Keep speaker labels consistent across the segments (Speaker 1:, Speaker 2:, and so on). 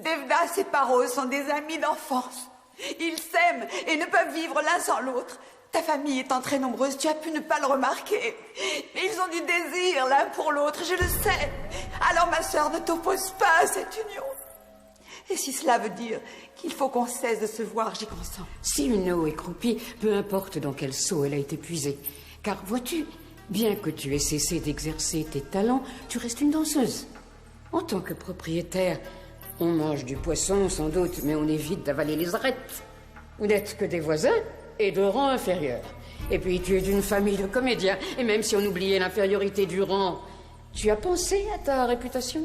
Speaker 1: Devdas et Paro sont des amis d'enfance. Ils s'aiment et ne peuvent vivre l'un sans l'autre. Ta famille étant très nombreuse, tu as pu ne pas le remarquer. Mais ils ont du désir l'un pour l'autre, je le sais. Alors ma sœur, ne t'oppose pas à cette union. Et si cela veut dire qu'il faut qu'on cesse de se voir, j'y consens.
Speaker 2: Si une eau est croupie, peu importe dans quel seau elle a été puisée. Car vois-tu, bien que tu aies cessé d'exercer tes talents, tu restes une danseuse. En tant que propriétaire, on mange du poisson sans doute, mais on évite d'avaler les arêtes. Vous n'êtes que des voisins et de rang inférieur. Et puis tu es d'une famille de comédiens, et même si on oubliait l'infériorité du rang, tu as pensé à ta réputation?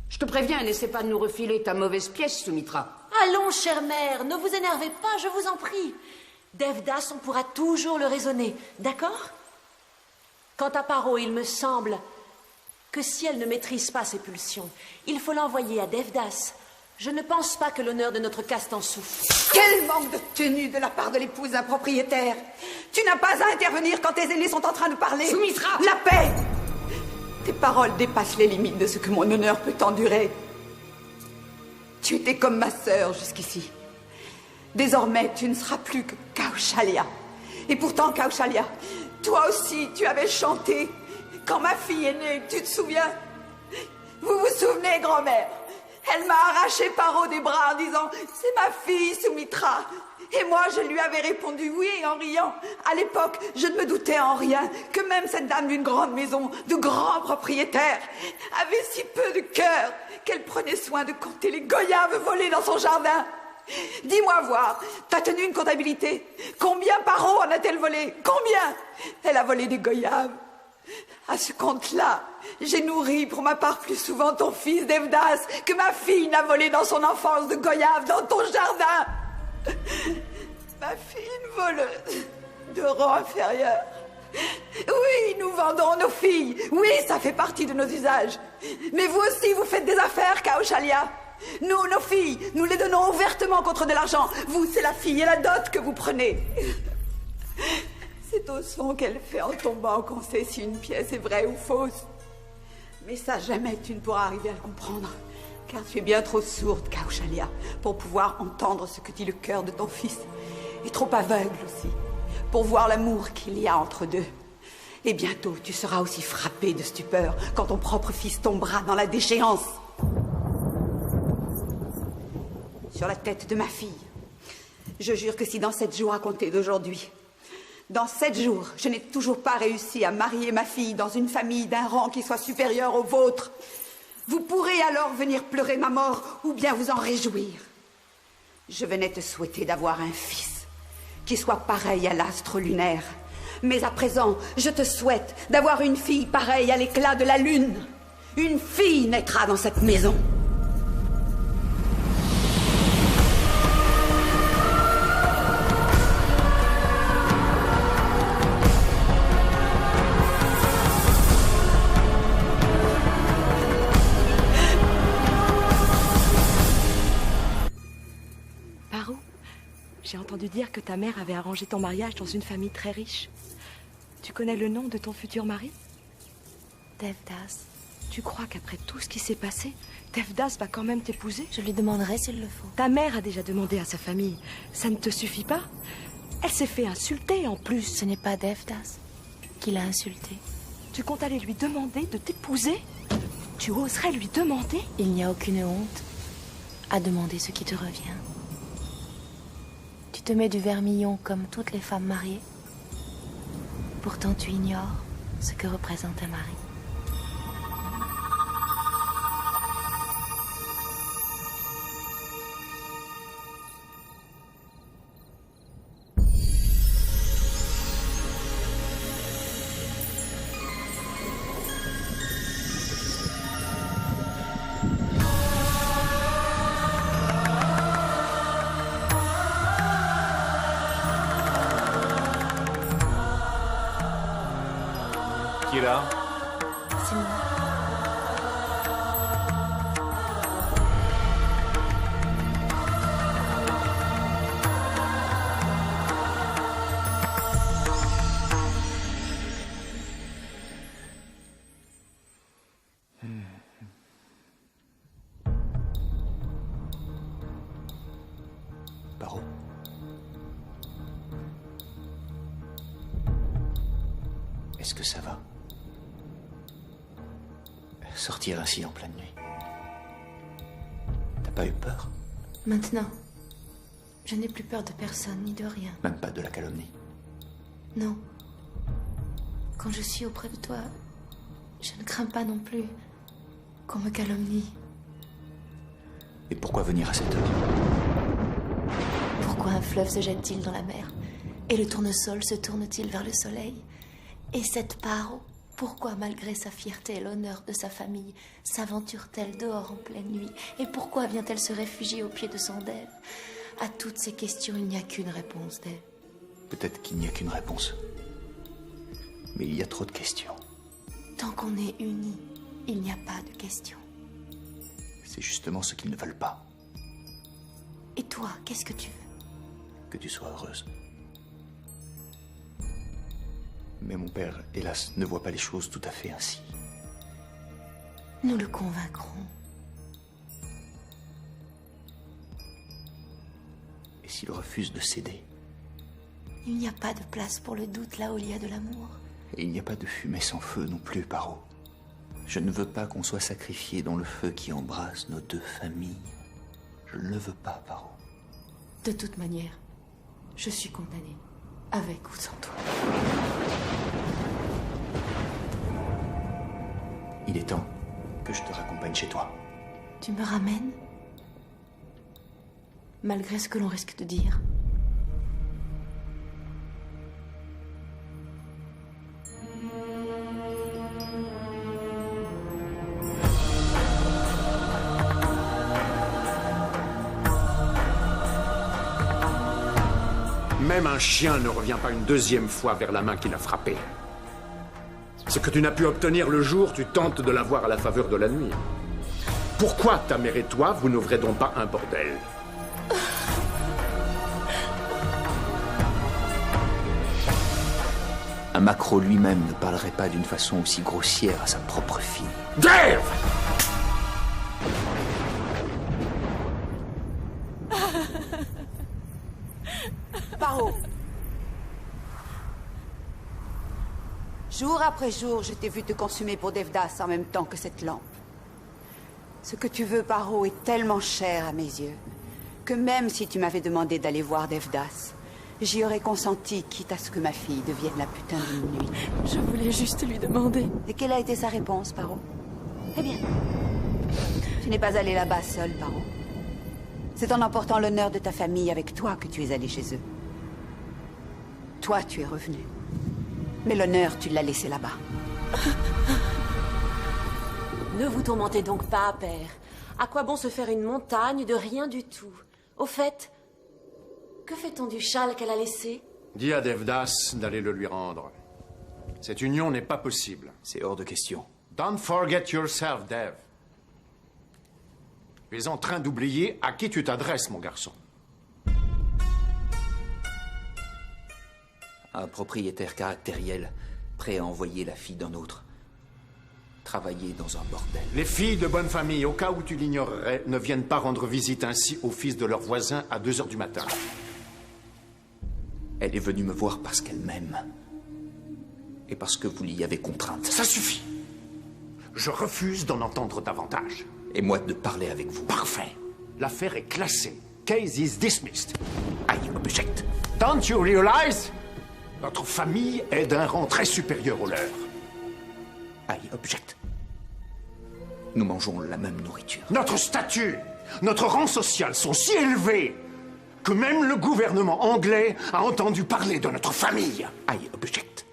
Speaker 2: Je te préviens, n'essaie pas de nous refiler ta mauvaise pièce, Soumitra.
Speaker 3: Allons, chère mère, ne vous énervez pas, je vous en prie. Devdas, on pourra toujours le raisonner, d'accord? Quant à Paro, il me semble que si elle ne maîtrise pas ses pulsions, il faut l'envoyer à Devdas. Je ne pense pas que l'honneur de notre caste en souffre.
Speaker 1: Quel manque de tenue de la part de l'épouse d'un propriétaire! Tu n'as pas à intervenir quand tes aînés sont en train de parler.
Speaker 2: Soumitra!
Speaker 1: La paix! Tes paroles dépassent les limites de ce que mon honneur peut endurer. Tu étais comme ma sœur jusqu'ici. Désormais, tu ne seras plus que Kaushalya. Et pourtant, Kaushalya, toi aussi, tu avais chanté quand ma fille est née, tu te souviens? Vous vous souvenez, grand-mère? Elle m'a arraché Paro des bras en disant « C'est ma fille, Soumitra ». Et moi, je lui avais répondu oui en riant. À l'époque, je ne me doutais en rien que même cette dame d'une grande maison, de grands propriétaires, avait si peu de cœur qu'elle prenait soin de compter les goyaves volés dans son jardin. Dis-moi voir, t'as tenu une comptabilité? Combien Paro en a-t-elle volé? Combien? Elle a volé des goyaves. À ce compte-là, j'ai nourri pour ma part plus souvent ton fils Devdas que ma fille n'a volé dans son enfance de goyaves dans ton jardin. Ma fille, une voleuse de rang inférieur. Oui, nous vendons nos filles. Oui, ça fait partie de nos usages. Mais vous aussi, vous faites des affaires, Kaushalya. Nous, nos filles, nous les donnons ouvertement contre de l'argent. Vous, c'est la fille et la dot que vous prenez. C'est au son qu'elle fait en tombant qu'on sait si une pièce est vraie ou fausse. Mais ça, jamais tu ne pourras arriver à le comprendre. Car tu es bien trop sourde, Kaushalya, pour pouvoir entendre ce que dit le cœur de ton fils. Et trop aveugle aussi, pour voir l'amour qu'il y a entre deux. Et bientôt, tu seras aussi frappée de stupeur quand ton propre fils tombera dans la déchéance. Sur la tête de ma fille, je jure que si dans 7 jours à compter d'aujourd'hui, dans 7 jours, je n'ai toujours pas réussi à marier ma fille dans une famille d'un rang qui soit supérieur au vôtre, vous pourrez alors venir pleurer ma mort ou bien vous en réjouir. Je venais te souhaiter d'avoir un fils qui soit pareil à l'astre lunaire. Mais à présent, je te souhaite d'avoir une fille pareille à l'éclat de la lune. Une fille naîtra dans cette maison.
Speaker 4: J'ai entendu dire que ta mère avait arrangé ton mariage dans une famille très riche. Tu connais le nom de ton futur mari?
Speaker 5: Devdas.
Speaker 4: Tu crois qu'après tout ce qui s'est passé, Devdas va quand même t'épouser?
Speaker 5: Je lui demanderai s'il le faut.
Speaker 4: Ta mère a déjà demandé à sa famille. Ça ne te suffit pas? Elle s'est fait insulter en plus.
Speaker 5: Ce n'est pas Devdas qui l'a insulté.
Speaker 4: Tu comptes aller lui demander de t'épouser? Tu oserais lui demander?
Speaker 5: Il n'y a aucune honte à demander ce qui te revient. Tu te mets du vermillon comme toutes les femmes mariées. Pourtant, tu ignores ce que représente un mari.
Speaker 6: Qui est là?
Speaker 5: C'est moi.
Speaker 6: Est-ce que ça va? Sortir ainsi en pleine nuit. T'as pas eu peur?
Speaker 5: Maintenant, je n'ai plus peur de personne ni de rien.
Speaker 6: Même pas de la calomnie?
Speaker 5: Non. Quand je suis auprès de toi, je ne crains pas non plus qu'on me calomnie.
Speaker 6: Et pourquoi venir à cette heure?
Speaker 5: Pourquoi un fleuve se jette-t-il dans la mer? Et le tournesol se tourne-t-il vers le soleil? Et cette Paro, pourquoi, malgré sa fierté et l'honneur de sa famille, s'aventure-t-elle dehors en pleine nuit? Et pourquoi vient-elle se réfugier au pied de son Dev? À toutes ces questions, il n'y a qu'une réponse, Dev.
Speaker 6: Peut-être qu'il n'y a qu'une réponse. Mais il y a trop de questions.
Speaker 5: Tant qu'on est unis, il n'y a pas de questions.
Speaker 6: C'est justement ce qu'ils ne veulent pas.
Speaker 5: Et toi, qu'est-ce que tu veux?
Speaker 6: Que tu sois heureuse. Mais mon père, hélas, ne voit pas les choses tout à fait ainsi.
Speaker 5: Nous le convaincrons.
Speaker 6: Et s'il refuse de céder?
Speaker 5: Il n'y a pas de place pour le doute là où il y a de l'amour.
Speaker 6: Et il n'y a pas de fumée sans feu non plus, Paro. Je ne veux pas qu'on soit sacrifié dans le feu qui embrase nos deux familles. Je ne le veux pas, Paro.
Speaker 5: De toute manière, je suis condamnée, avec ou sans toi.
Speaker 6: Il est temps que je te raccompagne chez toi.
Speaker 5: Tu me ramènes? Malgré ce que l'on risque de dire.
Speaker 7: Même un chien ne revient pas une deuxième fois vers la main qui l'a frappé. Ce que tu n'as pu obtenir le jour, tu tentes de l'avoir à la faveur de la nuit. Pourquoi ta mère et toi, vous n'ouvrez donc pas un bordel?
Speaker 6: Un macro lui-même ne parlerait pas d'une façon aussi grossière à sa propre fille.
Speaker 7: Dev!
Speaker 1: Paro. Jour après jour, je t'ai vu te consumer pour Devdas en même temps que cette lampe. Ce que tu veux, Paro, est tellement cher à mes yeux que même si tu m'avais demandé d'aller voir Devdas, j'y aurais consenti, quitte à ce que ma fille devienne la putain d'une nuit.
Speaker 5: Je voulais juste lui demander.
Speaker 1: Et quelle a été sa réponse, Paro? Eh bien, tu n'es pas allé là-bas seul, Paro. C'est en emportant l'honneur de ta famille avec toi que tu es allé chez eux. Toi, tu es revenu. Mais l'honneur, tu l'as laissé là-bas.
Speaker 3: Ne vous tourmentez donc pas, père. À quoi bon se faire une montagne de rien du tout? Au fait, que fait-on du châle qu'elle a laissé?
Speaker 7: Dis à Devdas d'aller le lui rendre. Cette union n'est pas possible.
Speaker 6: C'est hors de question.
Speaker 7: Don't forget yourself, Dev. Tu es en train d'oublier à qui tu t'adresses, mon garçon.
Speaker 6: Un propriétaire caractériel, prêt à envoyer la fille d'un autre. Travailler dans un bordel.
Speaker 7: Les filles de bonne famille, au cas où tu l'ignorerais, ne viennent pas rendre visite ainsi aux fils de leurs voisins à 2 heures du matin.
Speaker 6: Elle est venue me voir parce qu'elle m'aime. Et parce que vous l'y avez contrainte.
Speaker 7: Ça suffit. Je refuse d'en entendre davantage.
Speaker 6: Et moi de parler avec vous.
Speaker 7: Parfait. L'affaire est classée. Case is dismissed.
Speaker 6: I object.
Speaker 7: Don't you realize? Notre famille est d'un rang très supérieur au leur.
Speaker 6: I object. Nous mangeons la même nourriture.
Speaker 7: Notre statut, notre rang social sont si élevés que même le gouvernement anglais a entendu parler de notre famille.
Speaker 6: I object.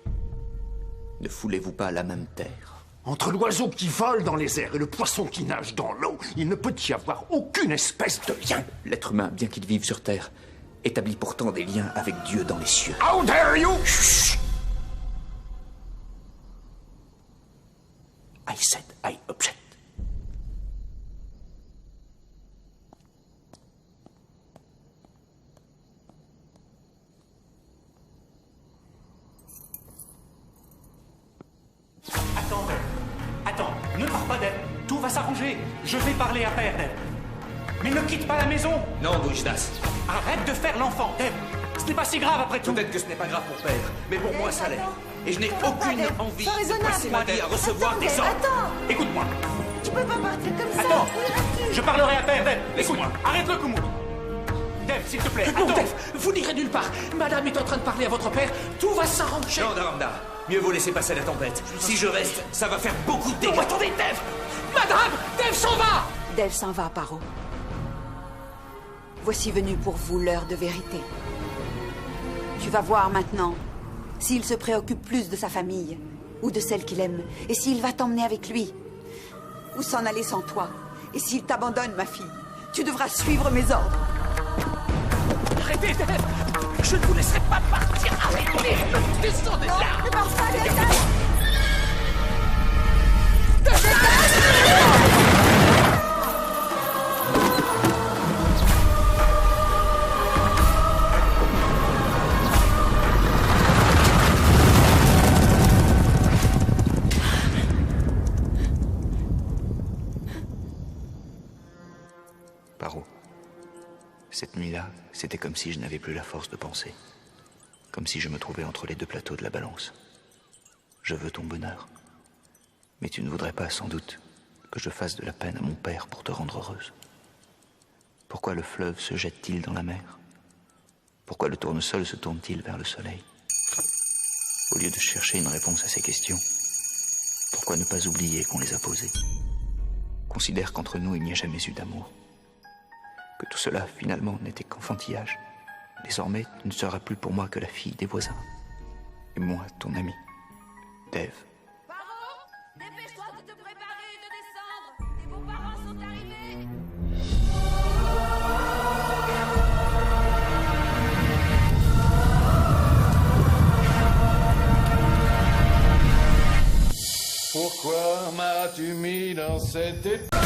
Speaker 6: Ne foulez-vous pas la même terre?
Speaker 7: Entre l'oiseau qui vole dans les airs et le poisson qui nage dans l'eau, il ne peut y avoir aucune espèce de lien.
Speaker 6: L'être humain, bien qu'il vive sur terre, établit pourtant des liens avec Dieu dans les cieux.
Speaker 7: How dare you?
Speaker 6: Chut! I said I object.
Speaker 8: Attends, Deb. Attends, ne pars pas, Deb. Tout va s'arranger. Je vais parler à Père, Deb. Mais ne quitte pas la maison.
Speaker 9: Non, Bouchdas.
Speaker 8: Arrête de faire l'enfant, Deb. Ce n'est pas si grave après tout.
Speaker 9: Peut-être que ce n'est pas grave pour Père, mais pour moi, ça l'est.
Speaker 6: Et je n'ai
Speaker 1: comprends pas,
Speaker 6: aucune
Speaker 1: Dave.
Speaker 6: envie
Speaker 1: Sois
Speaker 6: de
Speaker 1: raisonnable.
Speaker 6: passer ma vie à recevoir
Speaker 1: Attends,
Speaker 6: des
Speaker 1: Dave,
Speaker 6: ordres.
Speaker 1: attends.
Speaker 8: Écoute-moi.
Speaker 1: Tu peux pas partir comme ça.
Speaker 8: Attends.
Speaker 1: Où iras-tu?
Speaker 8: Je parlerai à père, Dave. Écoute-moi. Arrête le Kumut. Dave, s'il te plaît.
Speaker 9: Non,
Speaker 8: Attends.
Speaker 9: Dave, vous n'irez nulle part. Madame est en train de parler à votre père. Tout va s'arranger.
Speaker 6: Non, Dharamda, mieux vaut laisser passer la tempête. Si je reste, ça va faire beaucoup de dégâts.
Speaker 9: Non, attendez, Dave. Madame, Dave s'en va.
Speaker 1: Dave s'en va, Paro. Voici venue pour vous l'heure de vérité. Tu vas voir maintenant s'il se préoccupe plus de sa famille ou de celle qu'il aime, et s'il va t'emmener avec lui ou s'en aller sans toi. Et s'il t'abandonne, ma fille, tu devras suivre mes ordres.
Speaker 9: Arrêtez, Dave. Je ne vous laisserai pas partir. Arrêtez. Descendez
Speaker 1: Non,
Speaker 9: là.
Speaker 1: ne pars pas, Dave.
Speaker 6: Paro, cette nuit-là, c'était comme si je n'avais plus la force de penser. Comme si je me trouvais entre les deux plateaux de la balance. Je veux ton bonheur. Mais tu ne voudrais pas, sans doute, que je fasse de la peine à mon père pour te rendre heureuse. Pourquoi le fleuve se jette-t-il dans la mer? Pourquoi le tournesol se tourne-t-il vers le soleil? Au lieu de chercher une réponse à ces questions, pourquoi ne pas oublier qu'on les a posées? Considère qu'entre nous, il n'y a jamais eu d'amour. Que tout cela, finalement, n'était qu'enfantillage. Désormais, tu ne seras plus pour moi que la fille des voisins. Et moi, ton ami, Dave.
Speaker 10: Paro, dépêche-toi de te préparer et de descendre. Tes beaux-parents sont arrivés.
Speaker 11: Pourquoi m'as-tu mis dans cette état?